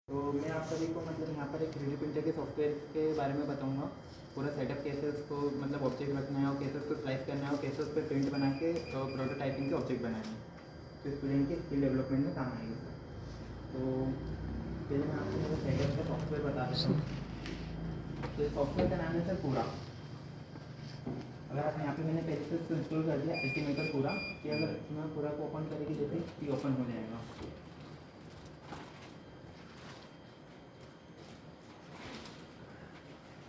तो मैं आप सभी को मतलब यहाँ पर एक 3D प्रिंटर के सॉफ्टवेयर के बारे में बताऊँगा। पूरा सेटअप कैसे उसको मतलब ऑब्जेक्ट रखना है और कैसे उसको स्लाइस करना है और कैसे उस पर प्रिंट बना के प्रोटोटाइपिंग के ऑब्जेक्ट बनाए हैं, तो स्टूडेंट के स्किल डेवलपमेंट में काम आएगी। तो पहले मैं आपको मेरा सेटअप का सॉफ्टवेयर बता देता हूँ। तो सॉफ्टवेयर का नाम है सर पूरा। अगर आप यहाँ पे मैंने पहले से इसको इंस्टॉल कर दिया एल्टीमेटर पूरा, कि अगर मैं पूरा को ओपन करेगी जैसे कि ओपन हो जाएगा।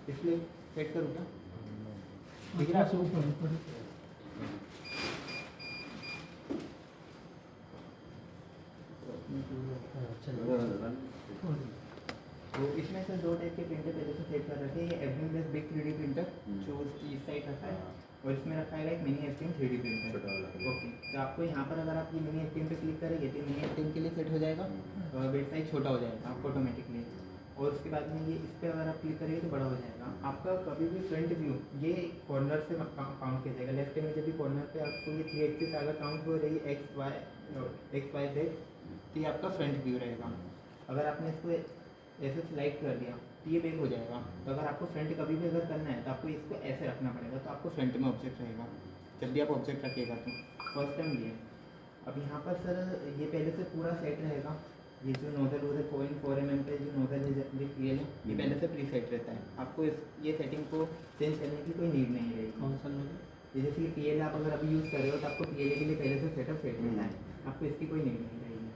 इसलिए सेट करूँ क्या? दिख रहा है? तो इसमें से दो टाइप के प्रिंटर पहले से सेट कर रखे हैं। ये FBM plus big 3D printer जो इस साइड रखा है, और इसमें रखा है एक mini FBM 3D printer. Okay, तो आपको यहाँ पर अगर आप ये मिनी एफबीएम पे क्लिक करेंगे तो मिनी एफबीएम के लिए सेट हो जाएगा, बेड साइज छोटा हो जाएगा आपको ऑटोमेटिकली। और उसके बाद में ये इस पर अगर आप क्लिक करेंगे तो बड़ा हो जाएगा आपका। कभी भी फ्रंट व्यू ये कॉर्नर से काउंट किया जाएगा। लेफ्ट में जब भी कॉर्नर पे आपको ये 3 एक्सिस अगर काउंट हो रही है एक्स वाई जेड, तो ये आपका फ्रंट व्यू रहेगा। अगर आपने इसको ऐसे स्लाइड कर दिया तो ये बैक हो जाएगा। तो अगर आपको फ्रंट कभी भी अगर करना है तो आपको इसको ऐसे रखना पड़ेगा, तो आपको फ्रंट में ऑब्जेक्ट रहेगा जब भी आप ऑब्जेक्ट रखिएगा। तो फर्स्ट टाइम ये अब यहाँ पर सर ये पहले से पूरा सेट रहेगा। ये जो नोजल हो रहा है 4 mm पे जो नोजल है जो PL है, ये पहले से प्री सेट रहता है। आपको ये सेटिंग को चेंज करने की कोई नीड नहीं रहेगी। कौन सा नोजल? ये जैसे कि PL आप अगर अभी यूज़ कर रहे हो तो आपको PL के लिए पहले से सेटअप सेट रहता है, आपको इसकी कोई नीड नहीं रहेगी।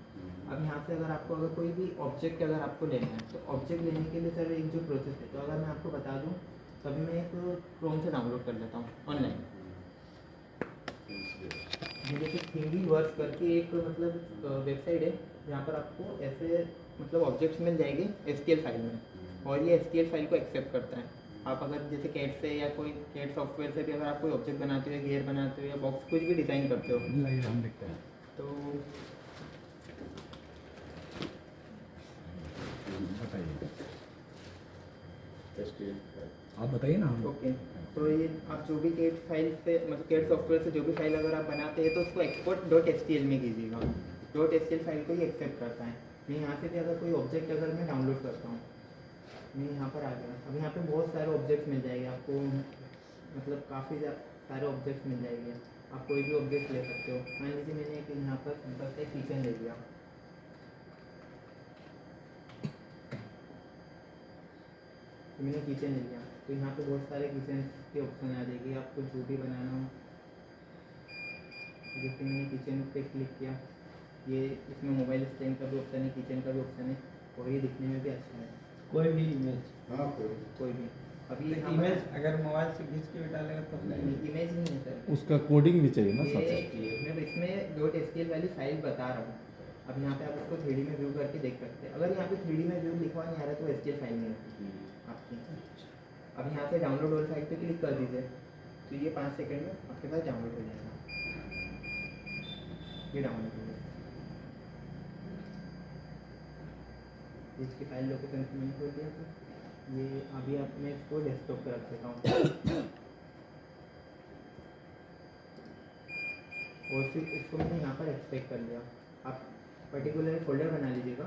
अब यहाँ से अगर आपको अगर कोई भी ऑब्जेक्ट अगर आपको लेना है तो ऑब्जेक्ट लेने के लिए सर एक जो प्रोसेस है, तो अगर मैं आपको बता दूँ तभी मैं एक क्रोम से डाउनलोड कर लेता हूँ ऑनलाइन। जैसे 3D वर्क्स करके एक मतलब वेबसाइट है जहाँ पर आपको ऐसे मतलब ऑब्जेक्ट्स मिल जाएंगे STL फाइल में, और ये STL फाइल को एक्सेप्ट करता है। आप अगर जैसे कैट से या कोई कैट सॉफ्टवेयर से भी अगर आप कोई ऑब्जेक्ट बनाते हो, घेर बनाते हो या बॉक्स कुछ भी डिज़ाइन करते हो, हम देखते हैं तो आप बताइए ना। ओके, तो ये आप जो भी कैट फाइल से मतलब कैट सॉफ्टवेयर से जो भी फाइल अगर आप बनाते हैं तो उसको एक्सपोर्ट .htl में कीजिएगा। .htl फाइल को ही एक्सेप्ट करता है। मैं यहाँ से भी अगर कोई ऑब्जेक्ट अगर मैं डाउनलोड करता हूँ, मैं यहाँ पर आ गया। अब यहाँ पे बहुत सारे ऑब्जेक्ट्स मिल जाएंगे आपको, मतलब काफ़ी सारे ऑब्जेक्ट्स मिल जाएंगे। आप कोई भी ऑब्जेक्ट ले सकते हो। मान लीजिए मैंने एक यहाँ पर सिंपल से किचन ले लिया, तो मैंने किचन ले लिया, तो यहाँ पे बहुत सारे किचन के ऑप्शन आ जाएगी। आपको जो भी बनाना हो, जैसे मैंने किचन पे क्लिक किया, ये इसमें मोबाइल स्टैंड का भी ऑप्शन है, किचन का भी ऑप्शन है, और ये दिखने में भी अच्छा है। कोई भी इमेज, हाँ कोई भी। अभी तो इमेज अगर मोबाइल से खींच के डालेगा तो इमेज नहीं है सर, उसका कोडिंग भी चाहिए ना साथ ये मैं इसमें .htl वाली फाइल बता रहा हूँ। अब यहाँ पे आप उसको 3D में व्यू करके देख सकते हैं। अगर यहाँ पे 3D में व्यू लिखा नहीं आ रहा तो STL फाइल नहीं है आपकी। अब यहाँ से डाउनलोड वाली फाइल पे क्लिक कर दीजिए, तो ये 5 सेकंड में आपके पास डाउनलोड हो जाएगा। ये डाउनलोड हो जाएगा, इसकी फाइल लोकेशन से मैंने खोल दिया। तो ये अभी आप मैं इसको डेस्कटॉप पर रख देता हूँ, और फिर इसको मैंने यहाँ पर एक्सट्रैक्ट कर लिया। आप पर्टिकुलर फोल्डर बना लीजिएगा,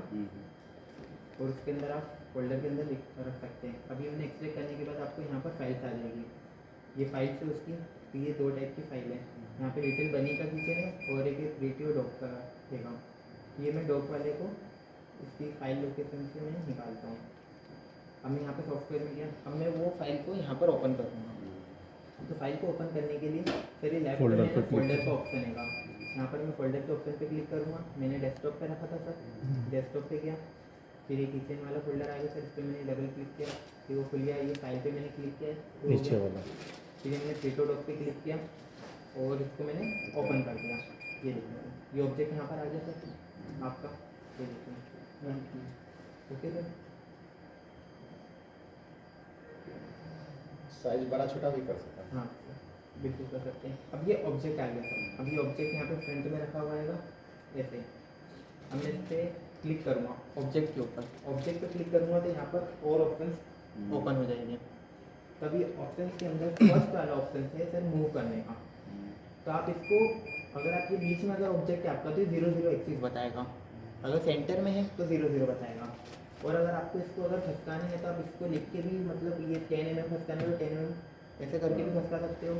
और उसके अंदर आप फोल्डर के अंदर रख सकते हैं। अभी हमने एक्सट्रैक्ट करने के बाद आपको यहाँ पर फाइल्स आ जाएगी। ये फाइल्स है उसकी, तो ये 2 टाइप की फाइल है। यहाँ पे लिटिल बनी का किचन है और एक क्रिएटिव डॉग का देगा। ये मैं डॉग वाले को इसकी फाइल लोकेशन से मैं निकालता हूँ। अब मैं यहाँ पे सॉफ्टवेयर में गया, अब मैं वो फाइल को यहाँ पर ओपन करूँगा। तो फाइल को ओपन करने के लिए फिर लेफ्ट में फोल्डर का ऑप्शन है, यहाँ पर मैं फोल्डर के ऑप्शन पे क्लिक करूँगा। मैंने डेस्कटॉप पे रखा था सर, डेस्कटॉप पे गया, फिर ये किचन वाला फोल्डर आ गया सर, इस पर मैंने डबल क्लिक किया, फिर वो खुल गया। ये फाइल पे मैंने क्लिक किया नीचे वाला, फिर मैंने क्रिएटिव डॉग पे क्लिक किया और इसको मैंने ओपन कर दिया। ये देखिए ये ऑब्जेक्ट यहाँ पर आ गया सर आपका, ये देखिए। ओके सर, साइज बड़ा छोटा भी कर सकता है। हाँ बिल्कुल कर सकते हैं। अब ये ऑब्जेक्ट आ गया सर, अब ये ऑब्जेक्ट यहाँ पे फ्रंट में रखा हुआ है ऐसे। अब मैं इस पर क्लिक करूँगा ऑब्जेक्ट के ऊपर, ऑब्जेक्ट पे क्लिक करूँगा तो यहाँ पर और ऑप्शंस ओपन हो जाएंगे। तभी ऑप्शंस के अंदर फर्स्ट वाला ऑप्शन है सर मूव करने का। तो आप इसको अगर आपके बीच में अगर ऑब्जेक्ट है आपका तो 0 0 एक्सिस बताएगा, अगर सेंटर में है तो 0 0 बताएगा। और अगर आपको इसको अगर खसकाना है तो आप इसको लिख के भी मतलब ये 10 mm खसकाना है तो 10 mm ऐसे करके भी खसका सकते हो,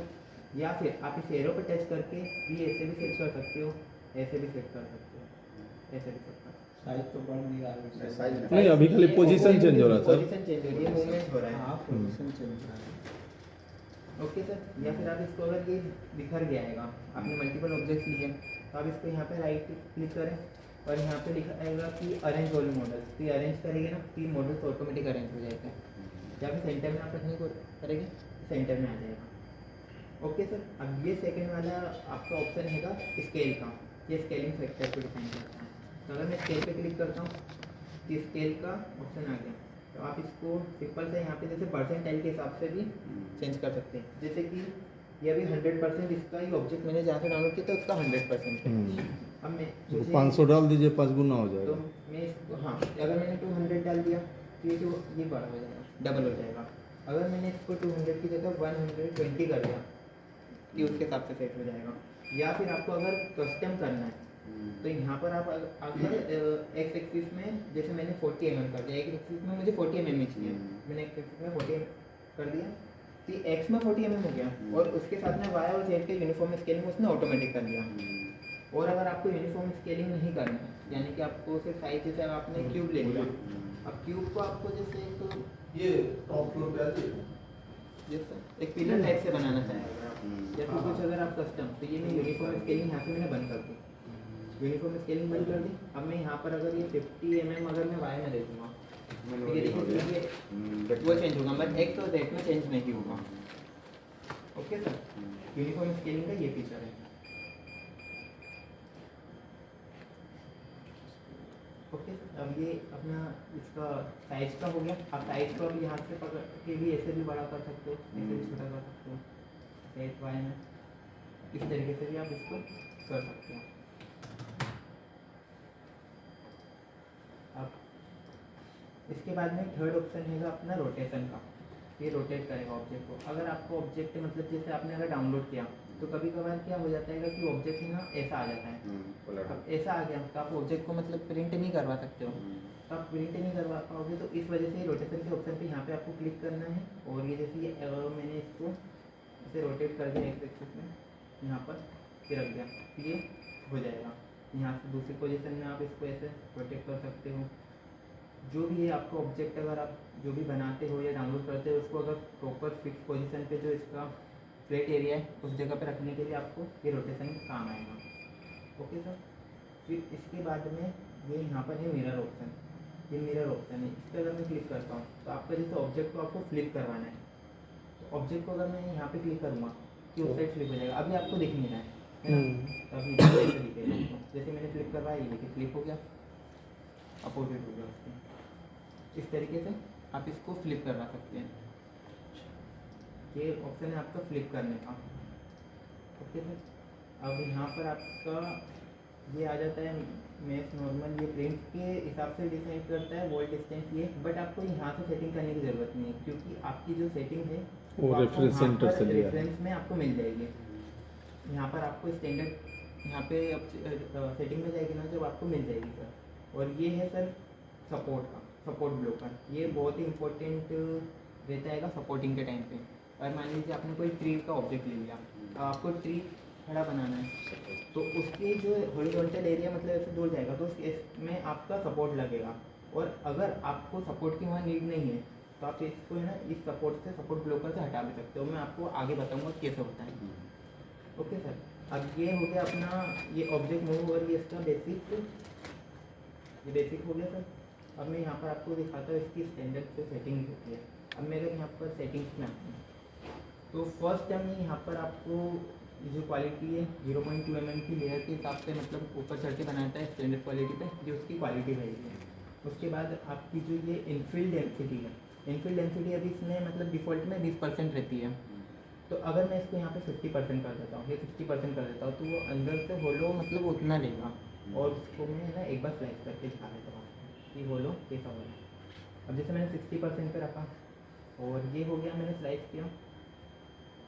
या फिर आप इस एरो पे टच करके भी ऐसे भी सेट कर सकते हो, ऐसे भी सेट कर सकते हो, ऐसे भी सेट कर सकते हो। साइज तो बढ़ नहीं रहा है साइज नहीं, अभी खाली पोजीशन चेंज हो रहा है सर। पोजीशन चेंज हो रही है, मूवमेंट हो रहा है। हाँ पोजीशन चेंज हो रहा है। ओके सर, या फिर आप इसको अगर ये बिखर गया आएगा, आपने मल्टीपल ऑब्जेक्ट्स लिए तो आप इसको यहाँ पे राइट क्लिक करें और यहाँ पे लिखा आएगा कि अरेंज ऑल मॉडल्स, तो ये अरेंज करेंगे ना तो ये मॉडल्स ऑटोमेटिक अरेंज हो जाएगा। या फिर सेंटर में आप रखने को करेंगे सेंटर में आ जाएगा। ओके सर, अब ये सेकंड वाला आपका ऑप्शन हैगा स्केल का, ये स्केलिंग फैक्टर को डिफाइन करता है। तो अगर मैं स्केल पे क्लिक करता हूँ तो स्केल का ऑप्शन आ गया, तो आप इसको सिंपल से यहाँ पे जैसे परसेंटाइल के हिसाब से भी चेंज कर सकते हैं। जैसे कि ये अभी 100% इसका ये ऑब्जेक्ट मैंने जहाँ से डाउनलोड किया था उसका 100% है। अब मैं तो मुझे- 500 डाल दीजिए, 5 गुना हो तो जाएगा। मैं इसको हाँ, अगर मैंने 200 डाल दिया तो ये बड़ा हो जाएगा, डबल हो जाएगा। अगर मैंने इसको 200 की जगह 120 कर दिया कि उसके हिसाब से सेट हो जाएगा। या फिर आपको अगर कस्टम करना है तो यहाँ पर आप अगर एक्स एक्सिस में जैसे मैंने 40 mm कर दिया, एक एक्सिस में मुझे 40 mm ही चाहिए, मैंने एक एक्सिस में 40 mm कर दिया तो एक्स में 40 mm हो गया, और उसके साथ में वाई और जेड के यूनिफॉर्म स्केलिंग उसने ऑटोमेटिक कर दिया। और अगर आपको यूनिफॉर्म स्केलिंग नहीं करना है, यानी कि आपको सिर्फ साइज जैसे अगर आपने क्यूब ले लिया, अब क्यूब को आपको जैसे ये टॉप फ्लोर पे आती है। जैसे एक पिलर टाइप से बनाना चाहेंगे आप, या फिर कुछ अगर आप कस्टम, तो ये मैं यूनिफॉर्म स्केलिंग यहाँ से मैंने बंद कर दी, यूनिफॉर्म स्केलिंग बंद कर दी। अब मैं यहाँ पर अगर ये 50 mm अगर मैं वाई में दे दूँगा तो ये देखिए वो चेंज होगा, बट एक्स और जेड में चेंज नहीं होगा। ओके सर, यूनिफॉर्म स्केलिंग का ये फीचर है। ओके सर, अब ये अपना इसका साइज का हो गया। आप साइज को अब यहाँ से पकड़ के भी ऐसे भी बड़ा कर सकते हो, ऐसे भी छोटा कर सकते हो, सेट वाई में इस तरीके से भी आप इसको कर सकते हो। अब इसके बाद में थर्ड ऑप्शन है अपना रोटेशन का, ये रोटेट करेगा ऑब्जेक्ट को। अगर आपको ऑब्जेक्ट मतलब जैसे आपने अगर डाउनलोड किया तो कभी कभार क्या हो जाता है कि ऑब्जेक्ट ना ऐसा आ जाता है, अब ऐसा आ गया तो आप ऑब्जेक्ट को मतलब प्रिंट नहीं करवा सकते हो, तो आप प्रिंट नहीं करवा पाओगे, तो इस वजह से रोटेशन के ऑप्शन पे यहाँ पे आपको क्लिक करना है। और ये जैसे ये मैंने इसको इसे रोटेट कर दिया एक एक्सिस में, यहाँ पर फिर रख दिया, ये हो जाएगा। यहाँ से दूसरी पोजीशन में आप इसको ऐसे रोटेट कर सकते हो। जो भी है आपका ऑब्जेक्ट अगर आप जो भी बनाते हो या डाउनलोड करते हो उसको अगर प्रॉपर फिक्स पोजीशन पे जो इसका फ्लैट एरिया है उस जगह पे रखने के लिए आपको ये रोटेशन काम आएगा। ओके सर, फिर इसके बाद में ये यहाँ पर है मिरर ऑप्शन, ये मिरर ऑप्शन है, इस पर अगर मैं क्लिक करता हूँ तो आपका जैसे ऑब्जेक्ट को आपको फ्लिप करवाना है, तो ऑब्जेक्ट को अगर मैं यहाँ पे क्लिक करूँगा कि उस साइड फ्लिप हो जाएगा, अभी आपको दिख नहीं रहा है ना, तो अभी ऐसे दिखेगा आपको। जैसे मैंने फ्लिप करवाया ये देखिए फ्लिप हो गया, अपोजिट हो गया उसके। इस तरीके से आप इसको फ्लिप करवा सकते हैं, ये ऑप्शन है आपका फ्लिप करने का। ओके सर, अब यहाँ पर आपका ये आ जाता है मैच नॉर्मल, ये प्रिंट के हिसाब से डिसाइड करता है वॉल डिस्टेंस ये, बट आपको यहाँ से सेटिंग करने की ज़रूरत नहीं है, क्योंकि आपकी जो सेटिंग है वो रेफरेंस सेंटर से लिया है। रेफरेंस में आपको मिल जाएगी। यहाँ पर आपको स्टैंडर्ड यहाँ पे अब सेटिंग में जाएगी ना जब आपको मिल जाएगी सर। और ये है सर सपोर्ट का, सपोर्ट ब्लॉकर, ये बहुत ही इंपॉर्टेंट रहता है सपोर्टिंग के टाइम पे। और मान लीजिए आपने कोई ट्री का ऑब्जेक्ट ले लिया, आपको ट्री खड़ा बनाना है, तो उसके जो हॉरिजॉन्टल एरिया मतलब ऐसे दूर जाएगा तो इसमें आपका सपोर्ट लगेगा। और अगर आपको सपोर्ट की वहाँ नीड नहीं है तो आप इसको है ना इस सपोर्ट से, सपोर्ट ब्लॉकर से हटा भी सकते हो। मैं आपको आगे बताऊँगा कैसे होता है। ओके सर, अब ये हो गया अपना ये ऑब्जेक्ट मूव और ये इसका बेसिक, ये बेसिक हो गया सर। अब मैं यहाँ पर आपको दिखाता हूँ इसकी स्टैंडर्ड जो सेटिंग होती है। अब मैं अगर यहाँ पर सेटिंग्स में आता हूँ तो फर्स्ट टाइम यहाँ पर आपको जो क्वालिटी है 0.2 mm की लेयर के हिसाब से मतलब ऊपर चढ़ के बनाता है स्टैंडर्ड क्वालिटी पे, जो उसकी क्वालिटी रहेगी। उसके बाद आपकी जो ये इनफिल डेंसिटी है, इनफिल डेंसिटी अभी इसमें मतलब डिफ़ॉल्ट में 20% रहती है, तो अगर मैं इसको यहाँ पे 50% कर देता हूँ या 60% कर देता हूँ तो वो अंदर से होलो मतलब उतना लेगा। और उसको मैं ना एक बार स्लाइस करके दिखा देता हूँ कि होलो कैसा हो रहा है। अब जैसे मैंने 60% पे रखा और ये हो गया, मैंने स्लाइस किया,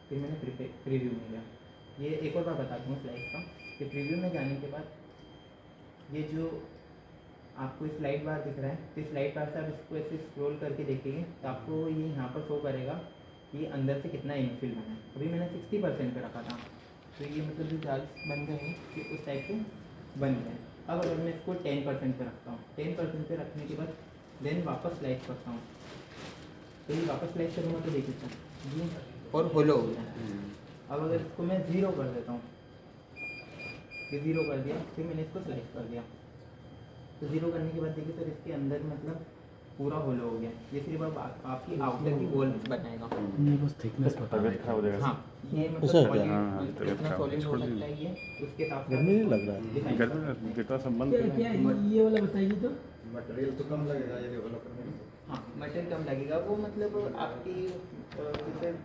फिर मैंने प्रीव्यू में गया। ये एक और बार बता दूँगा स्लाइस का कि प्रीव्यू में जाने के बाद ये जो आपको स्लाइड बार दिख रहा है, तो स्लाइड बार से आप इसको ऐसे स्क्रॉल करके देखेंगे तो आपको ये यहाँ पर शो करेगा कि अंदर से कितना इनफिल बना है। अभी मैंने 60% पे रखा था, तो ये मतलब जो जाल बन गए हैं कि उस टाइप से बन गए हैं। अब अगर मैं इसको 10% पे रखता हूँ, 10% पे रखने के बाद देन वापस स्लाइड करता हूँ, तो ये वापस स्लाइड करूँगा तो देखिए ये और होलो हो गया। अब अगर इसको मैं 0 कर देता हूँ, ये 0 कर दिया, फिर मैंने इसको सेलेक्ट कर दिया, तो 0 करने के बाद देखिए सर इसके अंदर मतलब पूरा होलो हो गया। ये सिर्फ अब आपकी आउटर की वॉल बनाएगा। ये बस थिकनेस बता तबियत खराब हो जाएगा। हाँ, ये ऐसा मतलब है क्या? solid- हाँ, तबियत कितना खराब solid हो छोड़ सकता है ये उसके हिसाब से गर्मी नहीं आप लग रहा है? डिजाइन कर सकते हैं। गर्मी गेटवा सब बंद क्या कर क्या ये वाला बताइए तो। मटेरियल तो कम लगेगा ये डेवलप करने में। हाँ, मटेरियल कम लगेगा, वो मतलब आपकी जैसे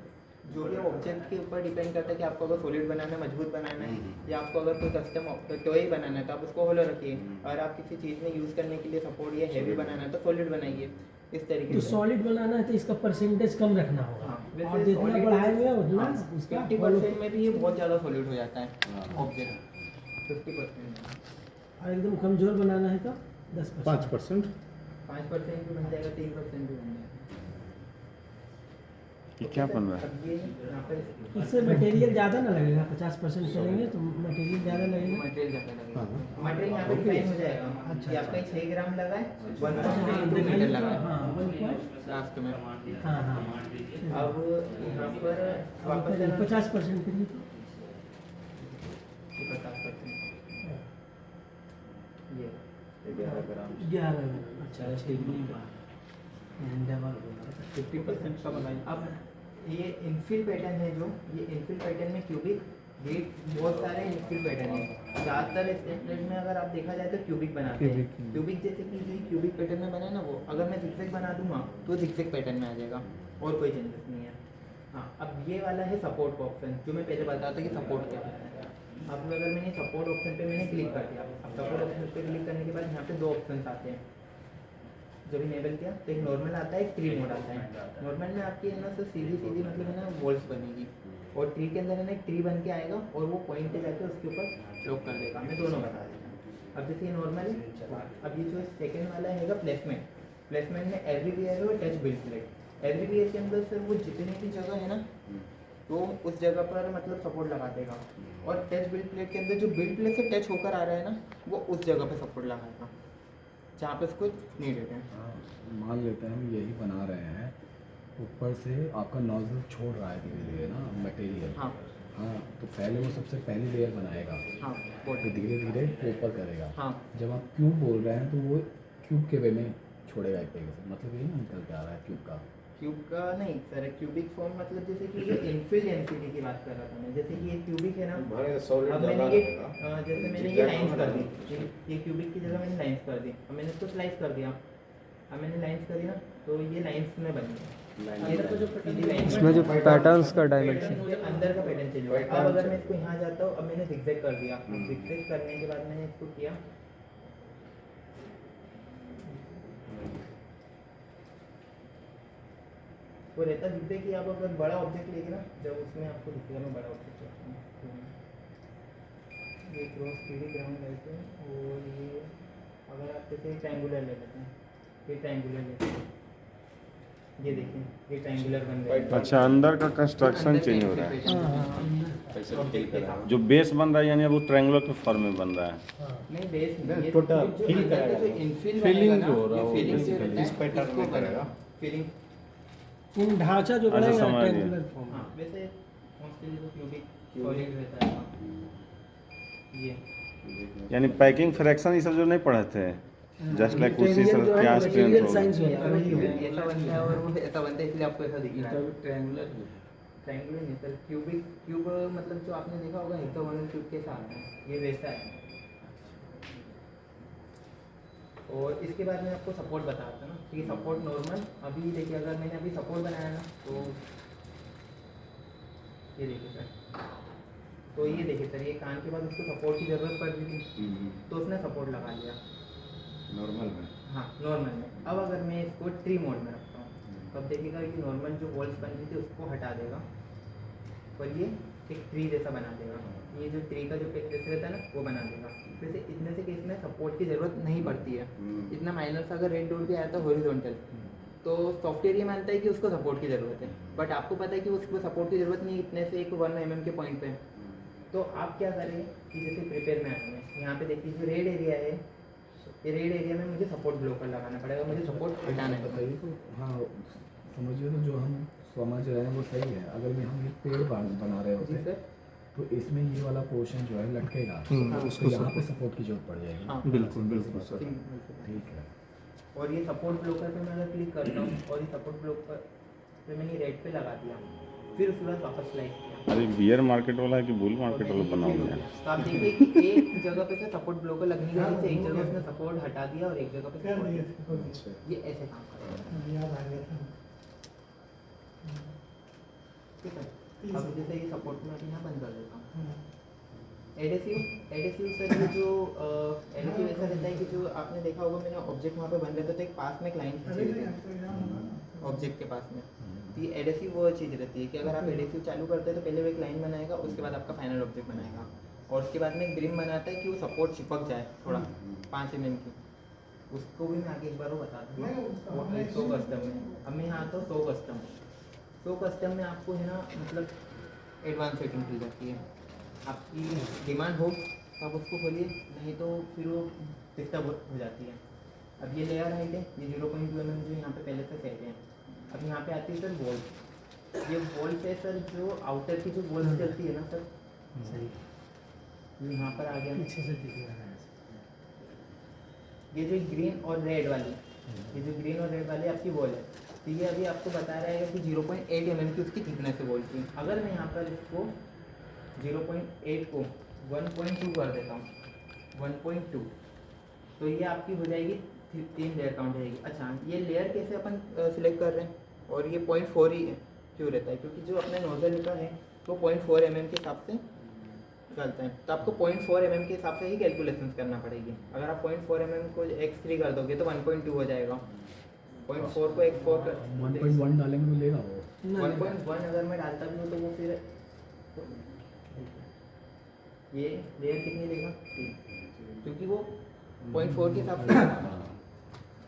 जो भी ऑब्जेक्ट के ऊपर डिपेंड करता है कि आपको अगर सॉलिड बनाना है, मजबूत बनाना है, या आपको अगर कोई कस्टम टॉय बनाना है तो आप उसको होलो रखिए, और आप किसी चीज़ में यूज़ करने के लिए सपोर्ट या हैवी बनाना है तो सॉलिड बनाइए, इस तरीके तो से। सॉलिड बनाना है तो इसका परसेंटेज कम रखना होगा। हाँ, और वैसे जितना solid- बढ़ाएंगे उतना हाँ, उसका 50% में भी ये बहुत ज़्यादा सॉलिड हो जाता है ऑब्जेक्ट, 50% में। और एकदम कमजोर बनाना है तो 10%। 5%? 5% भी बन जाएगा, 3% भी बन जाएगा। ये क्या बन रहा है? अब ये यहाँ पर इससे मटेरियल ज़्यादा ना लगेगा, 50% करेंगे तो मटेरियल ज़्यादा लगेगा। मटेरियल ज़्यादा लगेगा। हाँ। मटेरियल यहाँ पे डिफाइन हो जाएगा। अच्छा, ये आपका 6 ग्राम लगा है, 1 हाँ, मीटर लगा है हाँ, 1 लास्ट में। हाँ हाँ। अब यहाँ पर वापस करिए, 50% करिए तो। 50%। ये 11 ग्राम। अच्छा ठीक नहीं हुआ। डबल 50% का बनाए। अब ये इनफिल पैटर्न है, जो ये इनफिल पैटर्न में क्यूबिक गेट बहुत सारे इनफिल पैटर्न है। ज़्यादातर स्टेटमेंट में अगर आप देखा जाए तो क्यूबिक बनाते हैं। क्यूबिक जैसे कि जो क्यूबिक पैटर्न में बना है ना, वो अगर मैं जिगजैग बना दूंगा तो जिगजैग पैटर्न में आ जाएगा और कोई चेंजेस नहीं है। हाँ, अब ये वाला है सपोर्ट का ऑप्शन, जो मैं पहले बताया था कि सपोर्ट क्या है। अब अगर मैंने सपोर्ट ऑप्शन पे मैंने क्लिक कर दिया, अब सपोर्ट ऑप्शन पे क्लिक करने के बाद यहाँ पे 2 ऑप्शन आते हैं। जब इनेबल किया तो एक नॉर्मल आता है, एक ट्री मोड आता है। नॉर्मल में आपकी है ना तो सीधी सीधी मतलब है ना वॉल्स बनेगी, और ट्री के अंदर है ना एक ट्री बन के आएगा और वो पॉइंट पे जाके उसके ऊपर लॉक कर देगा। मैं दोनों बता देता हूँ। अब जैसे ये नॉर्मल है, अब ये जो सेकंड वाला हैगा प्लेसमेंट। प्लेसमेंट में एवरीवेयर है और टच बिल्ड प्लेट। एवरीवेयर के अंदर सर वो जितनी भी जगह है ना तो उस जगह पर मतलब सपोर्ट लगा देगा, और टच बिल्ड प्लेट के अंदर जो बिल्ड प्लेट से टच होकर आ रहा है ना वो उस जगह पे सपोर्ट लगाएगा जहाँ पे उसको नीडेड है। मान लेते हैं हम यही बना रहे हैं, ऊपर से आपका नॉजल छोड़ रहा है धीरे धीरे ना मटेरियल। हाँ हाँ, तो पहले वो सबसे पहली लेयर बनाएगा, हाँ तो धीरे धीरे ऊपर करेगा। हाँ जब आप क्यूब बोल रहे हैं तो वो क्यूब के वे में छोड़ेगा एक तरीके से, मतलब यही ना निकल के आ रहा है क्यूब का। क्यूब का नहीं सर, क्यूबिक फॉर्म मतलब जैसे कि ये इनफिल डेंसिटी की बात कर रहा था मैं। जैसे कि ये क्यूबिक है ना, हमारे solid अब मैंने ज्यादा ये रहेगा। जैसे मैंने ये लाइंस कर दी, ये क्यूबिक की जगह मैंने लाइंस कर दी, अब मैंने इसको स्लाइस कर दिया। अब मैंने लाइंस करी ना तो ये लाइंस में बन गया। ये देखो जो सीधी लाइंस इसमें जो पैटर्न्स का डायमेंशन मुझे अंदर का पैटर्न चेंज होगा। अब अगर मैं इसको यहाँ जाता हूँ, अब मैंने जिगजैग कर दिया। जिगजैग करने के बाद मैंने इसको किया, वो रहता जिससे कि आप अगर बड़ा ऑब्जेक्ट लेंगे ना, जब उसमें आपको दिखेगा मैं बड़ा ऑब्जेक्ट रखता हूँ। ये क्रॉस 3D ग्राउंड रहते हैं, और ये अगर आप जैसे ट्रायंगुलर ले लेते हैं, ये ट्रायंगुलर लेते हैं, ये देखिए ये ट्रायंगुलर बन गया। अच्छा, अंदर का कंस्ट्रक्शन चेंज हो रहा है। जो बेस बन रहा है यानी अब वो ट्रायंगुलर के फॉर्म में बन रहा है। नहीं बेस नहीं, ये total जो feel अंदर का करेगा। जो इनफिल Feeling बनेगा ना, जो हो रहा है ये वो feeling जो basically रहता है, इस pattern इसको में करेगा। feeling। इन ढांचा जो अच्छा, बनेगा समझ गया। Rectangular form. हाँ, वैसे मोस्टली जो क्यूबिक सॉलिड रहता है ये यानी पैकिंग फ्रैक्शन ये सब जो नहीं पढ़े थे, जस्ट लाइक उसी सब जो है क्या मटेरियल स्ट्रेंथ साइंस होगा। होता है वही है। ऐसा बनता है और वो ऐसा बनता है, इसलिए आपको ऐसा दिख रहा है। ट्रायंगुलर ट्रायंगुलर नहीं सर, क्यूबिक क्यूब मतलब जो आपने देखा होगा हेक्सागोनल क्यूब के साथ है, ये वैसा है। और इसके बाद मैं आपको सपोर्ट बताता हूँ ना, कि सपोर्ट नॉर्मल अभी देखिए, अगर मैंने अभी सपोर्ट बनाया ना तो ये देखिए सर, तो ये देखिए सर, ये कान के बाद उसको सपोर्ट की ज़रूरत पड़ रही थी तो उसने सपोर्ट लगा लिया नॉर्मल में। हाँ नॉर्मल में। अब अगर मैं इसको ट्री मोड में रखता हूँ, तब देखिएगा ये नॉर्मल जो वॉल्स बन रही थी उसको हटा देगा, और ये एक ट्री जैसा बना देगा। ये जो ट्री का जो पेज जैसे रहता है ना वो बना देगा। वैसे इतने से केस में सपोर्ट की ज़रूरत नहीं पड़ती है। इतना माइनर सा अगर रेड डॉट भी आया था हॉरिजॉन्टल तो सॉफ्टवेयर ये मानता है कि उसको सपोर्ट की ज़रूरत है, बट आपको पता है कि उसको सपोर्ट की ज़रूरत नहीं इतने से एक 1 mm के पॉइंट पे। तो आप क्या करेंगे कि जैसे प्रिपेयर में आए हैं यहाँ पे देखिए जो रेड एरिया है, ये रेड एरिया में मुझे सपोर्ट ब्लोकर लगाना पड़ेगा, मुझे सपोर्ट हटाना है। बताइए तो हाँ समझिए तो जो हम समझ रहे हैं वो सही है। अगर भी हम ये पेड़ बना रहे जी होते सर। तो इसमें ये वाला पोर्शन जो है लटकेगा, उसको तो यहाँ पे सपोर्ट की जरूरत पड़ जाएगी। हाँ बिल्कुल बिल्कुल सर। ठीक है। और ये सपोर्ट ब्लोकर पे मैं अगर क्लिक करता हूँ और ये सपोर्ट ब्लोकर पे मैंने रेड पे लगा दिया, फिर उसके बाद वापस स्लाइड किया। अरे बियर मार्केट वाला है कि बुल मार्केट वाला बना हुआ है? तो आप देखिए कि एक जगह पे से सपोर्ट ब्लोकर लगने की वजह से एक जगह उसने सपोर्ट हटा दिया और एक जगह पे support दिया। ये ऐसे काम करता है। याद आ गया था। ठीक है, अब जैसे ये सपोर्ट में अभी यहाँ बंद कर देता हूँ। एडेसिव सर ये जो एडेसिव ऐसा रहता है कि जो आपने देखा होगा मैंने ऑब्जेक्ट वहाँ पे बन रहता था, एक पास में क्लाइंट खींची रहती है ऑब्जेक्ट के पास में। तो ये एडेसिव वो चीज़ रहती है कि अगर आप एडेसिव चालू करते हैं तो पहले वो एक लाइन बनाएगा, उसके बाद आपका फाइनल ऑब्जेक्ट बनाएगा और उसके बाद में एक ग्रिम बनाता है कि वो सपोर्ट चिपक जाए थोड़ा 5 mm की। उसको भी मैं आगे एक बार वो बता दूँगा। वो है 100 कस्टम में। अब मैं यहाँ आता हूँ 100 कस्टम। 100 कस्टम में आपको है ना मतलब एडवांस सेटिंग मिल जाती है। आपकी डिमांड हो तो आप उसको खोलिए, नहीं तो फिर वो डिस्टर्ब हो जाती है। अब ये लेयर हाइट है, ये 0.2 mm जो यहाँ पे पहले से सेट है। अब यहाँ पे आती है सर वॉल। ये वॉल है सर जो आउटर की जो वॉल चलती है ना सर, सही। ये यहाँ पर आ गया। पीछे से दिख रहा है। ये जो ग्रीन और रेड वाली, ये जो ग्रीन और रेड वाली आपकी वॉल है, तो ये अभी आपको बता रहा है कि 0.8 mm की उसकी थिकनेस है वॉल की। अगर मैं यहाँ पर इसको 0.8 को 1.2 कर देता हूँ, 1.2, तो ये आपकी हो जाएगी 3 लेयर काउंट रहेगी। अच्छा, ये लेयर कैसे अपन सिलेक्ट कर रहे हैं और ये 0.4 ही क्यों रहता है, क्योंकि जो अपने नोजल का है वो 0.4 mm के हिसाब से चलता है। तो आपको 0.4 mm के हिसाब से ही कैलकुलेशन करना पड़ेगी। अगर आप 0.4 mm को x3 कर दोगे तो 1.2 हो जाएगा। 0.4 को x4 कर 1.1 डालेंगे तो लेगा वो। 1.1 अगर मैं डालता भी हूँ तो वो फिर ये लेयर कितनी लेगा 3, क्योंकि वो 0.4 के हिसाब से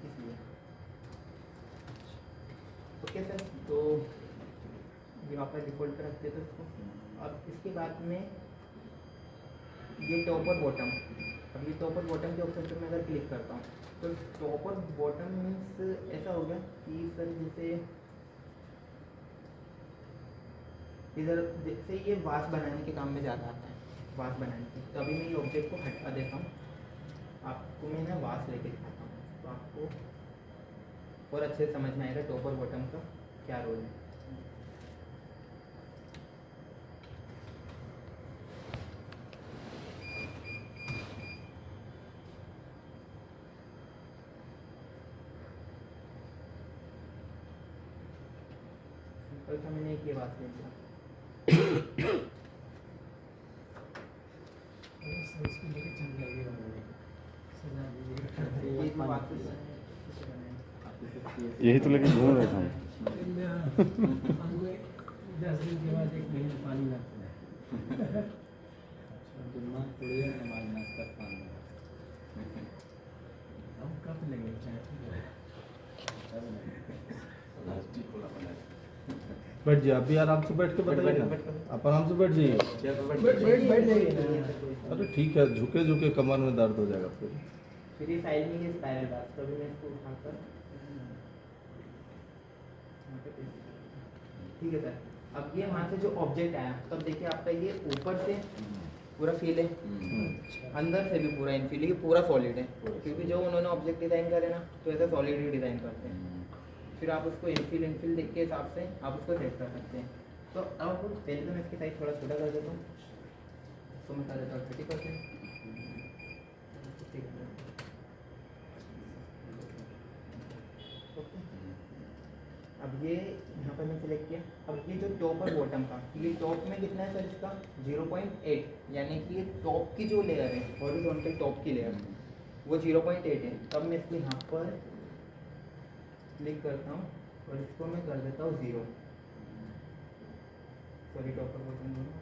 इसलिए। ओके सर, तो ये वापस डिफ़ॉल्ट पर रखते थे इसको। अब इसके बाद में ये टॉप और बॉटम। अब ये टॉप और बॉटम के ऑप्शन पर मैं अगर क्लिक करता हूँ तो टॉप और बॉटम मीन्स ऐसा हो गया कि सर जैसे इधर जैसे ये वास बनाने के काम में ज़्यादा आता है, वास बनाने के। तो अभी मैं ये ऑब्जेक्ट को हटा देता हूँ, आपको मैं ना वास लेके दिखाता हूँ तो आपको और अच्छे से समझ में आएगा टॉप और बॉटम का क्या रोल है। सिंपल सा मैंने एक ये वास ले लिया। इसको लेके चल जाएगी सजा दीजिएगा। ये जो वास है, यही तो लेके घूम रहे थे हम। हमको 10 दिन के बाद 1 महीना पानी लगता है। अब कब लगे चाय? बैठ जाइए, अभी आराम से बैठ के बताइए ना। आप आराम से बैठ जाइए। बैठ जाइए ना। अरे ठीक है, झुके झुके कमर में दर्द हो जाएगा फिर। ये फाइल में ये स्पाइरल बार, तो अभी मैं इसको उठाकर यहाँ पे paste कर देता हूँ। ठीक है सर, अब ये वहाँ से जो ऑब्जेक्ट आया तब देखिए आपका ये ऊपर से पूरा फील है, अंदर से भी पूरा इनफील है, ये पूरा सॉलिड है, क्योंकि जो उन्होंने ऑब्जेक्ट डिज़ाइन करे ना तो ऐसा सॉलिड ही डिज़ाइन करते हैं। फिर आप उसको इनफील देख के हिसाब से आप उसको सेट कर सकते हैं। तो अब पहले तो मैं इसकी साइज थोड़ा छोटा कर देता हूँ, इसको मैं कर देता हूँ 30%। अब ये यहाँ पर मैं सिलेक्ट किया। अब ये जो टॉप और बॉटम का, ये टॉप में कितना है सर इसका 0.8, यानी कि ये टॉप की जो लेयर है हॉरिजॉन्टल टॉप की लेयर वो 0.8 है। तब मैं इसको यहाँ पर क्लिक करता हूँ और इसको मैं कर देता हूँ 0। सॉरी, टॉप और बॉटम दोनों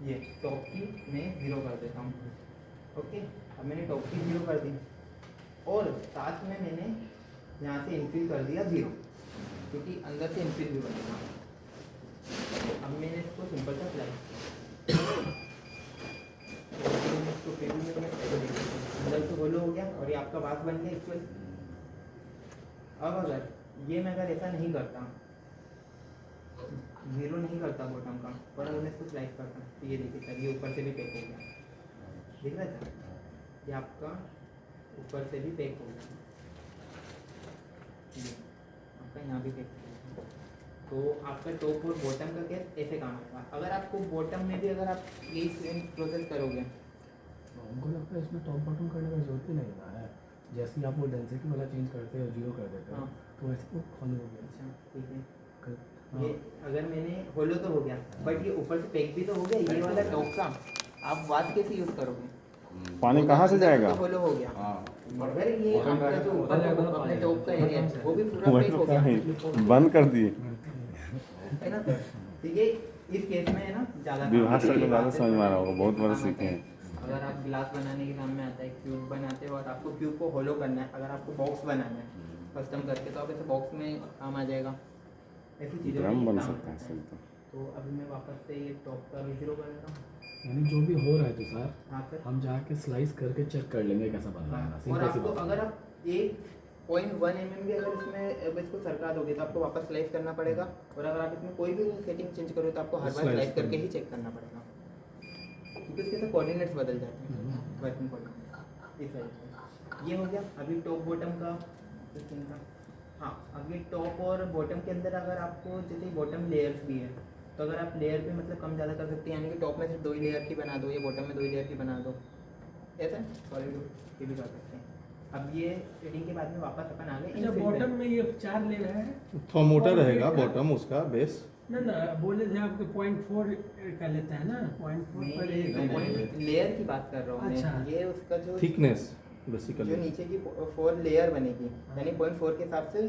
ये टॉप की मैं 0 कर देता हूँ। ओके, अब मैंने टॉप की 0 कर दी और साथ में मैंने यहाँ से इनफिल कर दिया 0, क्योंकि अंदर से इनफिल भी बनेगा। अब मैंने इसको सिंपल सा अप्लाई इसको फिर भी मैंने अंदर से होलो हो गया और ये आपका बात बन गया इक्वल। अब अगर ये मैं अगर ऐसा नहीं करता, 0 नहीं करता बॉटम का, और अगर मैं इसको स्लाइस करता तो ये देखिए सर, ये ऊपर से भी पैक हो गया, दिख रहा है सर, ये आपका ऊपर से भी पैक हो गया, ये आपका यहाँ भी पैक हो गया। तो आपका टॉप और बॉटम का केस ऐसे काम आएगा। अगर आपको बॉटम में भी अगर आप यही सेम प्रोसेस करोगे, हमको लगता है इसमें टॉप बॉटम करने का जरूरत ही नहीं है। जैसे ही आप वो डेंसिटी वाला चेंज करते हो, 0 कर देते हो, हाँ। तो वैसे वो फॉलो हो गया। अच्छा ठीक है, हाँ। ये अगर मैंने होलो तो हो गया, बट ये ऊपर से पैक भी तो हो गया, ये वाला टॉप का आप वाट कैसे यूज करोगे? पानी कहाँ से जाएगा? तो होलो हो गया, हाँ मगर ये आपका जो ऊपर अपने टॉप का एरिया है वो भी पूरा पैक हो गया, वही बंद कर दिए। है ना सर? तो ये इस केस में है ना ज़्यादा विभाग सर को ज़्यादा समझ में आ रहा होगा, बहुत बार सीखे हैं। अगर आप गिलास बनाने के काम में आता है, क्यूब बनाते हो और आपको क्यूब को होलो करना है, अगर आपको बॉक्स बनाना है कस्टम करके, तो आप ऐसे बॉक्स में काम आ जाएगा, ऐसी चीज़ें ड्रम बन सकता है सर। तो अभी मैं वापस से ये टॉप का भी 0 कर देता हूँ। यानी जो भी हो रहा है तो सर, हाँ सर, हम जाके स्लाइस करके चेक कर लेंगे कैसा बन रहा है ना। और सिंपल सी आपको बात अगर आप 1.1 mm भी अगर इसमें अब इसको सरका दोगे तो आपको वापस स्लाइस करना पड़ेगा, और अगर आप इसमें कोई भी सेटिंग चेंज करो तो आपको हर बार Slice स्लाइस करके करना। ही चेक करना पड़ेगा, क्योंकि इसके तो कोऑर्डिनेट्स बदल जाते हैं, वर्किंग कोऑर्डिनेट इस साइड से। ये हो गया अभी टॉप बॉटम का सिस्टम का। हाँ, अभी टॉप और बॉटम के अंदर अगर आपको जैसे बॉटम लेयर्स भी है, तो अगर आप लेयर पे मतलब कम ज़्यादा कर सकते हैं, यानी कि टॉप में सिर्फ 2 ही लेयर की बना दो या बॉटम में 2 ही लेयर की बना दो, ऐसा सॉलिड ये भी कर सकते हैं। अब ये सेटिंग के बाद में वापस अपन आ गए अच्छा, infill बॉटम पे। में ये 4 लेयर है थोड़ा मोटा रहेगा बॉटम उसका बेस। ना ना, बोले थे आपके 0.4 का लेता है ना, 0.4 पर मैं एक लेयर की बात कर रहा हूँ अच्छा। मैं, ये उसका जो थिकनेस जो बेसिकली। नीचे की 4 लेयर बनेगी, यानी 0.4 के हिसाब से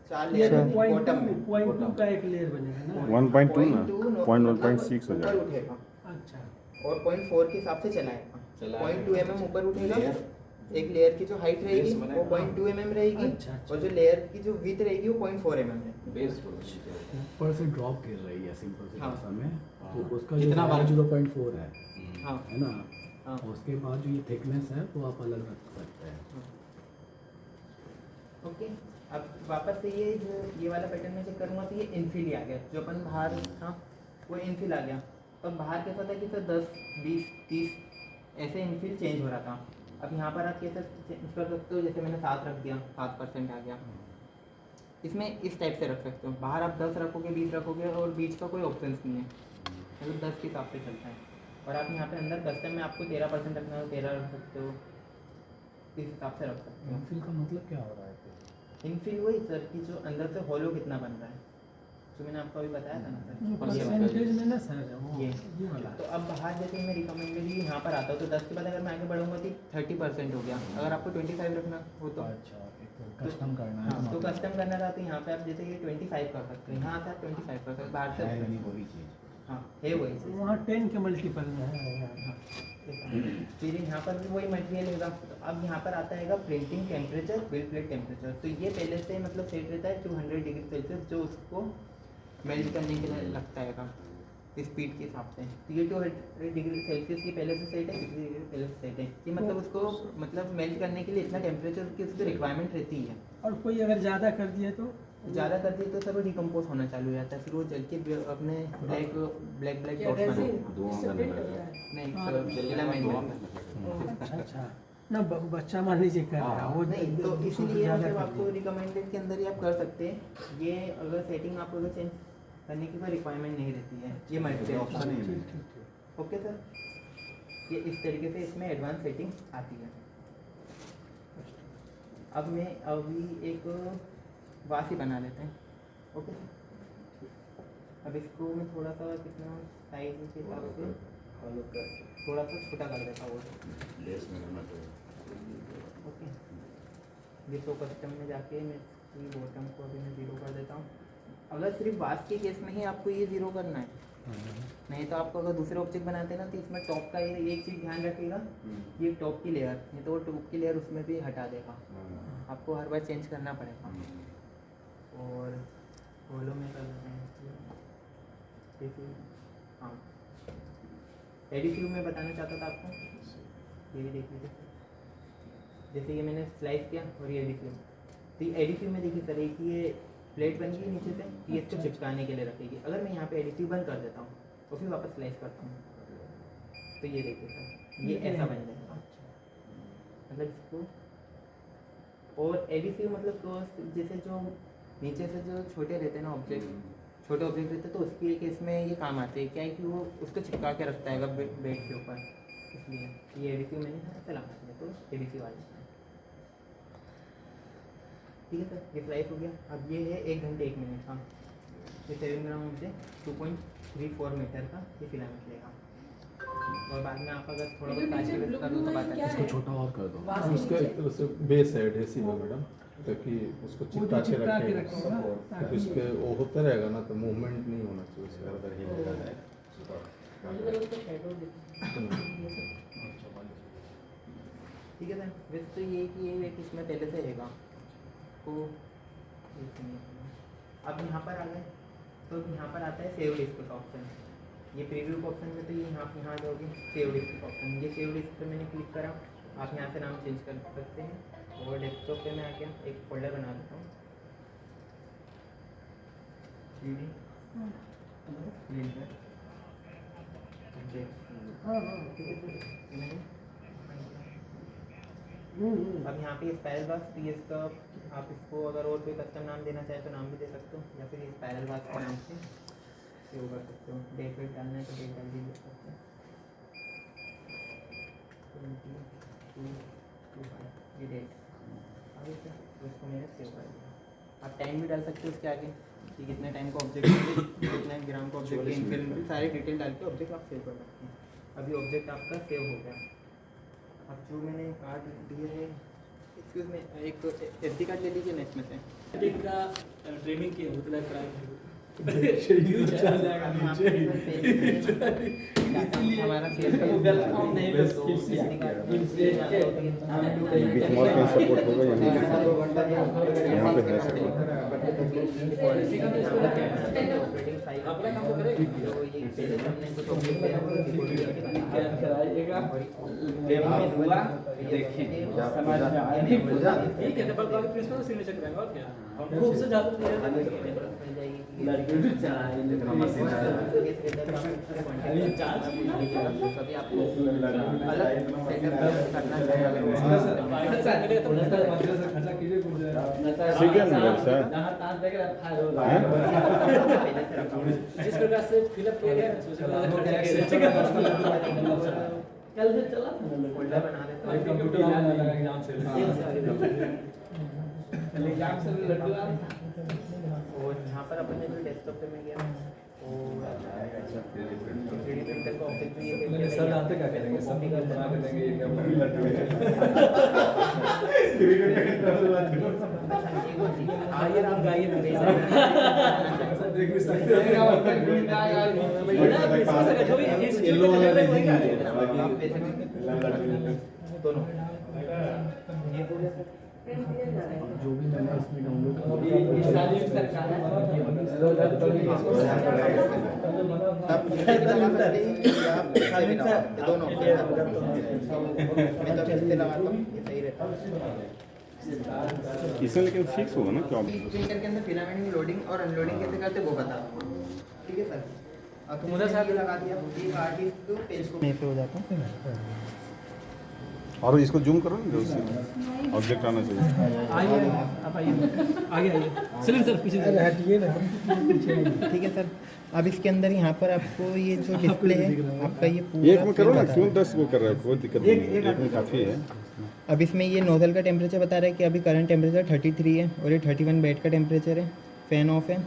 4 ये लेयर तो बनेगी बॉटम में। 0.2 का एक लेयर बनेगा ना। 1.2 ना, 0.1.6 हो ऊपर जाएगा। उठेगा, अच्छा, और 0.4 के हिसाब से चलाएगा, चलाएगा। 0.2 mm ऊपर उठेगा, एक लेयर की जो हाइट रहेगी बेस वो बनेगा। 0.2 mm रहेगी, अच्छा, अच्छा। और जो लेयर की जो विड्थ रहेगी वो 0.4 mm है। बेस ऊपर से ड्रॉप गिर रही है सिंपल सी हाँ। भाषा में, हाँ। तो उसका कितना जो बार? 0.4 है हाँ है ना, हाँ उसके बाद जो ये थिकनेस है वो आप अलग रख सकते हैं। ओके। अब वापस से ये जो ये वाला पैटर्न में चेक करूँगा तो ये इनफिल ही आ गया, जो अपन बाहर था वो इनफिल आ गया। अब बाहर कैसा था कि सर 10 20 30 ऐसे इनफिल चेंज हो रहा था। अब यहाँ पर आप कैसे चेंज कर सकते हो, जैसे मैंने 7 रख दिया, 7% आ गया, इसमें इस टाइप से रख सकते हो। बाहर आप 10 रखोगे, 20 रखोगे, और बीच का कोई ऑप्शन नहीं है, मतलब 10 के हिसाब से चलता है। और आप यहाँ पे अंदर कस्टम में आपको 13% रखना हो 13 रख सकते हो, इस हिसाब से रख सकते हो। इनफिल का मतलब क्या हो रहा है फिर? इनफिल वही सर कि जो अंदर से हॉलो कितना बन रहा है, जो मैंने आपको अभी बताया था ना सर, ये वाला। परसेंटेज में ना सर वो ये वाला। तो अब बाहर जैसे मैं रिकमेंडेडली यहाँ पर आता हूँ तो 10 के बाद अगर मैं आगे बढ़ूँगा तो 30% हो गया। अगर आपको 25 रखना हो तो अच्छा, एक कस्टम करना है हाँ, तो कस्टम करना रहा तो यहाँ पे आप जैसे ये 25 कर सकते हैं, यहाँ से आप 25 कर सकते हैं, बाहर से है यानी वही चीज़। हाँ है वही चीज़। वहाँ 10 के मल्टीपल में है यार। हाँ, फिर यहाँ पर भी वही मटेरियल होगा। तो अब यहाँ पर आता है printing temperature, build plate temperature. तो ये पहले से मतलब सेट रहता है 200 डिग्री सेल्सियस, जो उसको मेल्ट करने के लिए लगता है स्पीड के हिसाब से। तो ये 200 डिग्री सेल्सियस की पहले से सेट है, 60 डिग्री पहले से सेट है, कि मतलब उसको मतलब मेल्ट करने के लिए इतना टेम्परेचर की उसकी रिक्वायरमेंट रहती है। और कोई अगर ज़्यादा कर दिए तो ज़्यादा कर दिए तो सर वो डिकम्पोज होना चालू हो जाता है, फिर वो जल के अपने ब्लैक ब्लैक ब्लैक डॉट्स बनाते हैं। नहीं सर, फिलामेंट में। अच्छा अच्छा ना, बच्चा मान लीजिए कर रहा है वो नहीं तो इसीलिए ज़्यादा मतलब कर आपको दिए। रिकमेंडेड के अंदर ही आप कर सकते हैं। ये अगर सेटिंग आपको अगर चेंज करने की कोई रिक्वायरमेंट नहीं रहती है, ये मल्टीपल ऑप्शन ठीक है। ठीक ठीक। ओके सर, ये इस तरीके से इसमें एडवांस सेटिंग आती है। अब मैं अभी एक वासी बना लेते हैं। ओके, अब इसको मैं थोड़ा सा कितना साइज के हिसाब से थोड़ा सा छोटा कर देता हूँ। बेस में करना चाहिए। ओके, ये तो कस्टम में जाके मैं बॉटम को अभी मैं 0 कर देता हूँ। अगर सिर्फ वास के केस में ही आपको ये 0 करना है नहीं तो आपको अगर दूसरे ऑब्जेक्ट बनाते हैं ना तो इसमें टॉप का ये एक चीज़ ध्यान रखिएगा, ये टॉप की लेयर, नहीं तो वो टॉप की लेयर उसमें भी हटा देगा, आपको हर बार चेंज करना पड़ेगा। और होलो में कर लेते हैं देखिए। हाँ, एडिटिव में बताना चाहता था आपको, ये भी देख लीजिए। जैसे ये मैंने स्लाइस किया और ये एडिटिव, तो ये एडिटिव में देखिए सर, एक ये प्लेट बन गई नीचे से, ये इसको चिपकाने के लिए रखेगी। अगर मैं यहाँ पे एडिटिव बंद कर देता हूँ और फिर वापस स्लाइस करता हूँ तो ये देखिए सर, ये ऐसा बन जाएगा। मतलब इसको, और एडिटिव मतलब तो जैसे जो नीचे से जो छोटे रहते हैं ना ऑब्जेक्ट, छोटे ऑब्जेक्ट रहते हैं तो उसके केस में ये काम आते हैं। क्या है कि वो उसको चिपका के रखता है बेड के ऊपर, इसलिए ये एडिटिव मैंने ऐसे लगा दिया तो एडिटिव आ जाता है। ठीक है सर, ये स्लाइस हो गया। अब ये है 1 घंटे 1 मिनट। हाँ, ये 7 ग्राम से 2.34 मीटर का ये फिलामेंट लेगा। और बाद में आप अगर थोड़ा बहुत कांच की कर दो तो बात है। इसको छोटा और कर दो। उसका एक तरह से बेस है एडहेसिव है मैडम, ताकि उसको चिपका के रखेगा। तो इस पे वो होता रहेगा ना, तो मूवमेंट नहीं होना चाहिए उसका। अगर ये लगा है ठीक है सर, वैसे तो ये कि ये इसमें पहले से रहेगा तो अब यहाँ पर आ गए तो यहाँ पर आता है सेव डिस्क का ऑप्शन। ये प्रीव्यू का ऑप्शन में तो ये यहाँ जाओगे सेव डिस्क का ऑप्शन, ये सेव डिस्क पर मैंने क्लिक करा। आप यहाँ से नाम चेंज कर सकते हैं। और डेस्कटॉप पे मैं आके एक फोल्डर बना देता हूँ, 3D प्रिंटर अब यहाँ पे स्पाइरल बॉक्स, तो ये इसका आप इसको अगर और कोई कस्टम नाम देना चाहे तो नाम भी दे सकते हो, या फिर स्पाइरल बॉक्स के नाम से सेव कर सकते हो। डेट वेट डालना है तो डेट डाल दे सकते हो, 22/5 ये डेट आगे से, तो इसको मैंने सेव कर दिया। आप टाइम भी डाल सकते हो उसके आगे कि कितने टाइम का ऑब्जेक्ट है, कितने ग्राम का ऑब्जेक्ट है, इनफिल सारी डिटेल डाल के ऑब्जेक्ट आप सेव कर सकते हैं। अभी ऑब्जेक्ट आपका सेव हो गया। अब जो मैंने कार्ड दिए है, एक्सक्यूज में एक SD कार्ड ले लीजिए ना इसमें से। का ट्रेनिंग किया उतना प्राइस शेड्यूल चल जाएगा अब यहाँ नीचे। पे हमारा वेलकम नहीं बिटमॉर्क में सपोर्ट होगा यहाँ पे है ऑपरेटिंग फाइल अपना काम तो करेगी। तो ये पहले हमने कुछ ऑब्जेक्ट कराइएगा हुआ देखिए समझ में आया नहीं बुझा ठीक है, डबल कॉल प्रिंसिपल सिग्नेचर कराएंगे और क्या हम खूब से ज्यादा मिल जाएगी। लड़की चलाए जितना मशीन कभी आपको अलग सेटअप करना चाहिए। जिस प्रकार से फिलअप किया गया कल से चला फोल्डर बना देता हूं। कंप्यूटर एग्जाम से एग्जाम से लड्डू और यहाँ पर अपन ने जो डेस्कटॉप पे मैं गया और 3D प्रिंटर का ऑब्जेक्ट भी ये मैंने सर डालते क्या करेंगे, सब कॉपी कर बना के देंगे ये क्या आइए आप गाइए देख भी सकते हैं। येलो वाला दोनों ये हो गया सर। जो भी मैंने इसमें डाउनलोड दोनों मैं तो इससे लगाता हूँ, ये सही रहता है। इसमें लेकिन फिक्स होगा ना क्या? प्रिंटर के अंदर फिलामेंट की लोडिंग और अनलोडिंग कैसे करते वो बता दूँ। ठीक है सर, अब तो मुझे साथ लगा दिया एक आर्टिस्ट को पेज को मैं पे हो जाता हूँ। और इसको जूम करो ना, उससे ऑब्जेक्ट आना चाहिए। आइए आप आइए आगे आइए सलीम सर पीछे हटिए ना। ठीक है सर, अब इसके अंदर यहाँ पर आपको ये जो डिस्प्ले है आपका ये पूरा एक में करो ना, बता क्यों रहा है। 10 वो कर रहा है? कोई दिक्कत नहीं है, एक में काफ़ी है। अब इसमें ये नोजल का टेम्परेचर बता रहा है कि अभी करंट टेम्परेचर 33 है और ये 31 बेड का टेम्परेचर है, फ़ैन ऑफ है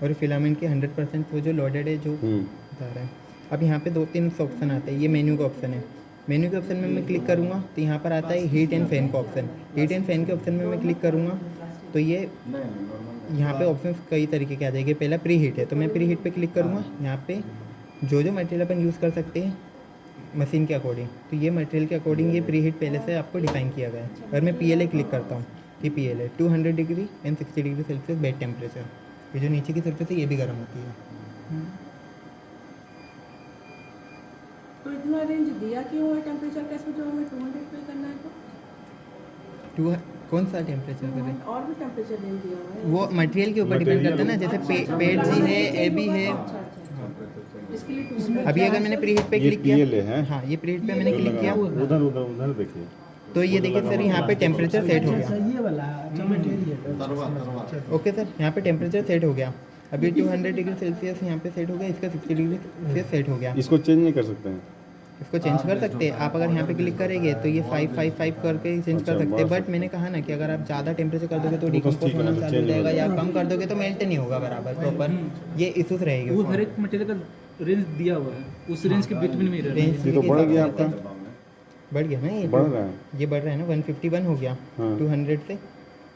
और फिलामेंट के 100% वो जो लोडेड है जो बता रहा है। अब यहाँ पे 2-3 ऑप्शन आते हैं, ये मेन्यू का ऑप्शन है। मेन्यू के ऑप्शन में मैं क्लिक करूँगा तो यहाँ पर आता है हीट एंड फैन का ऑप्शन। हीट एंड फैन के ऑप्शन में मैं क्लिक करूँगा तो ये यहाँ पे ऑप्शन कई तरीके के आ जाएंगे। पहला प्री हीट है तो मैं प्री हीट पे क्लिक करूँगा, यहाँ पे जो जो मटेरियल अपन यूज़ कर सकते हैं मशीन के अकॉर्डिंग, तो ये मटेरियल के अकॉर्डिंग ये प्री हीट पहले से आपको डिफाइन किया गया है। अगर मैं PLA क्लिक करता हूँ कि PLA 200 degree and 60 degree Celsius bed temperature, ये जो नीचे की सरफेस है ये भी गर्म होती है। तो इतना रेंज दिया क्यों है टेम्परेचर कैसे जो हमें 200 पे करना है तो कौन सा टेम्परेचर कर रहे हैं? और भी टेम्परेचर रेंज दिया हुआ है वो मटेरियल के ऊपर डिपेंड करता है ना, जैसे पेड जी है, AB है। इसके लिए 200 अभी अगर मैंने प्री हीट पे ये क्लिक किया, PLA है। हाँ ये प्री हीट पे मैंने क्लिक किया उधर उधर उधर देखिए। तो ये देखिए सर यहाँ पे टेम्परेचर सेट हो गया। ये वाला जो मटेरियल ओके सर, यहाँ पे टेम्परेचर सेट हो गया। अभी 200 डिग्री सेल्सियस यहाँ पे सेट हो गया, इसका 60 डिग्री से सेट हो गया। इसको चेंज नहीं कर सकते हैं। इसको चेंज कर सकते हैं आप, अगर यहाँ पे क्लिक करेंगे तो ये 555 करके चेंज कर सकते हैं। बट मैंने कहा ना कि अगर आप ज़्यादा टेम्परेचर कर दोगे तो डिकम्पोज होना चालू हो जाएगा, या कम कर दोगे तो मेल्ट नहीं होगा बराबर प्रॉपर, ये इशूज रहेगी। वो हर एक मटेरियल का रेंज दिया हुआ है, उस रेंज के बिटवीन में ही रहना है। रेंज ये तो बढ़ गया आपका। बढ़ गया ना, ये बढ़ रहा है। ये बढ़ रहा है ना, 151 हो गया हाँ। 200 से,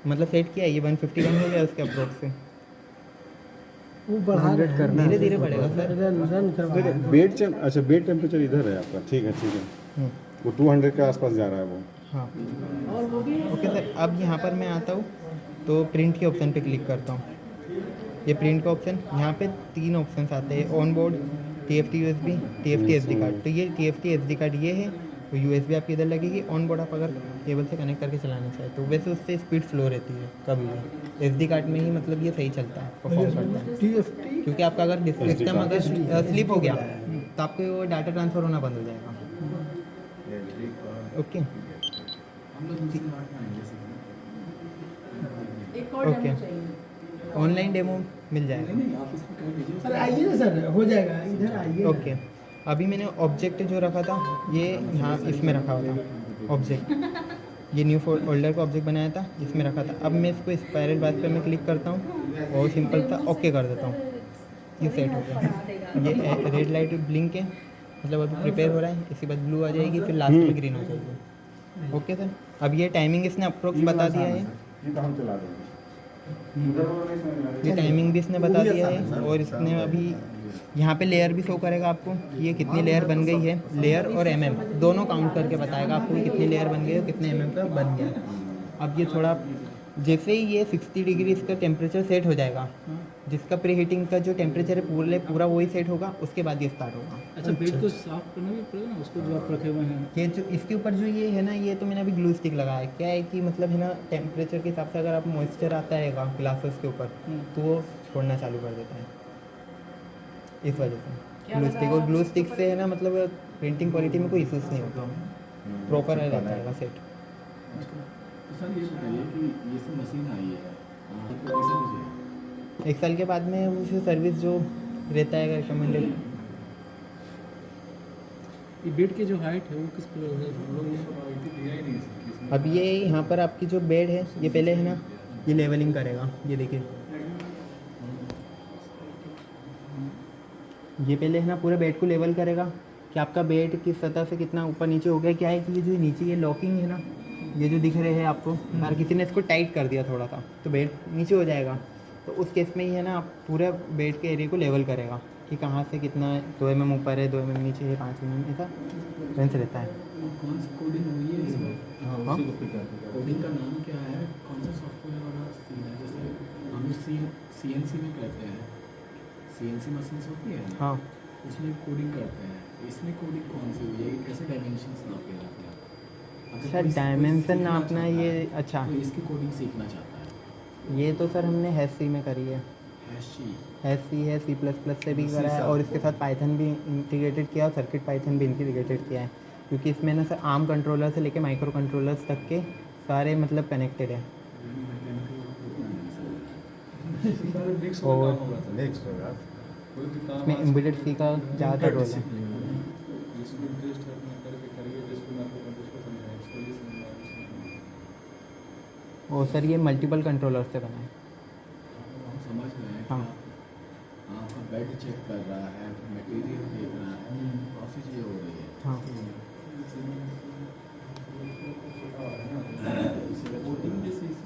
मतलब सेट किया ये 151 हो गया उसके अप्रोक्स से। वो बढ़ा रहे हैं, धीरे धीरे बढ़ेगा सर। रन करवा रहे हैं। बेड अच्छा बेड टेम्परेचर इधर है आपका। ठीक है ठीक है। वो 200 के आसपास जा रहा है वो। हाँ और वो भी ओके सर। अब यहाँ पर मैं आता हूँ तो प्रिंट के ऑप्शन पे क्लिक करता हूँ। ये प्रिंट का ऑप्शन, यहाँ पे 3 ऑप्शन आते हैं, on board, TFT USB, TFT SD card. तो ये TFT SD कार्ड ये है, तो USB आपकी इधर लगेगी। ऑन बोर्ड आप अगर केबल से कनेक्ट करके चलाना चाहे तो वैसे उससे स्पीड स्लो रहती है कभी भी। SD कार्ड में ही मतलब ये सही चलता है, परफॉर्म करता है। TFT क्योंकि आपका अगर सिस्टम अगर स्लिप हो गया तो आपको वो डाटा ट्रांसफ़र होना बंद हो जाएगा। ओके एक और ओके। डेमो चाहिए। ऑनलाइन डेमो मिल जाएगा। सर आइए ना सर, हो जाएगा, इधर आइए ना। ओके अभी मैंने ऑब्जेक्ट जो रखा था ये यहाँ इसमें रखा हुआ था ऑब्जेक्ट, ये न्यू फोल्डर का ऑब्जेक्ट बनाया था इसमें रखा था। अब मैं इसको स्पायरल बात पे मैं क्लिक करता हूँ और सिंपल सा ओके कर देता हूँ, ये सेट हो गया। ये रेड लाइट ब्लिंक है, मतलब अभी प्रिपेयर हो रहा है, इसके बाद ब्लू आ जाएगी, फिर लास्ट में ग्रीन हो जाएगी। Okay sir. अब ये टाइमिंग इसने अप्रोक्स बता दिया है, ये तो हम चला देंगे। ये टाइमिंग भी इसने बता दिया है। और इसने अभी यहाँ पे लेयर भी शो करेगा आपको कि ये कितनी लेयर बन गई है। लेयर और दोनों काउंट करके बताएगा आपको कि कितनी लेयर बन गई है, कितने का बन गया है। अब ये थोड़ा जैसे ही ये 60 डिग्री इसका टेम्परेचर सेट हो जाएगा, जिसका प्री हीटिंग का जो टेम्परेचर है पूरा वही सेट होगा, उसके बाद ये स्टार्ट होगा। अच्छा बेड को साफ करना भी पड़ेगा ना, उसको जो आप रखे हुए हैं। ये जो इसके ऊपर जो ये है ना, ये तो मैंने अभी ग्लू स्टिक लगाया है। क्या है कि मतलब है ना, टेम्परेचर के हिसाब से अगर आप मॉइस्चर आता रहेगा ग्लासेस के ऊपर तो वो छोड़ना चालू कर देता है, इस वजह से ग्लू स्टिक। और ग्लू स्टिक से है ना मतलब प्रिंटिंग क्वालिटी में कोई इशूज़ नहीं होगा, प्रॉपर रहता है सेट। सर ये बताइए कि ये सब मशीन आई है, तो कैसे मुझे 1 साल के बाद में उसे सर्विस जो रहता है रिकमेंडेड। ये बेड की जो हाइट है वो किस पर हम लोग अब ये यहाँ पर आपकी जो बेड है ये पहले है ना ये लेवलिंग करेगा। ये देखिए ये पहले है ना पूरे बेड को लेवल करेगा कि आपका बेड किस सतह से कितना ऊपर नीचे हो गया। क्या है कि ये जो नीचे ये लॉकिंग है ना, ये जो दिख रहे हैं आपको, अगर किसी ने इसको टाइट कर दिया थोड़ा सा तो बेड नीचे हो जाएगा। तो उस केस में ही है ना आप पूरे बेड के एरिया को लेवल करेगा कि कहाँ से कितना 2 mm ऊपर है, 2 mm नीचे है, 5 mm ऐसा रेंज रहता है। कौन सी कोडिंग हुई है इसमें? हाँ कोडिंग का नाम क्या है, कौन सा सॉफ्टवेयर वाला सीन है? जैसे हम लोग CNC में करते हैं, CNC मशीन्स होती है ना, हाँ उसमें कोडिंग करते हैं। इसमें कोडिंग कौन सी हुई है, कैसे डायमेंशंस नापे जाते हैं? अगर सर कोई डायमेंशन सीखना नापना चाहता ये है, अच्छा, तो इसकी कोडिंग सीखना चाहता है, ये तो सर हमने हैश में करी है। हैश है, C++ से भी करा है और इसके साथ पाइथन भी इंटीग्रेटेड किया और सर्किट पाइथन भी इंटीग्रेटेड किया है, क्योंकि इसमें ना सर आर्म कंट्रोलर से लेके माइक्रो कंट्रोलर्स तक के सारे मतलब कनेक्टेड है। और नेक्स्ट होगा। इसमें एम्बेडेड सी का ज़्यादातर रोल है। और सर ये मल्टीपल कंट्रोलर से बना है। हम समझ रहे हैं। हाँ आपका बेड चेक कर रहा है, मटेरियल देख रहा है, काफ़ी चीज़ें हो रही है। हाँ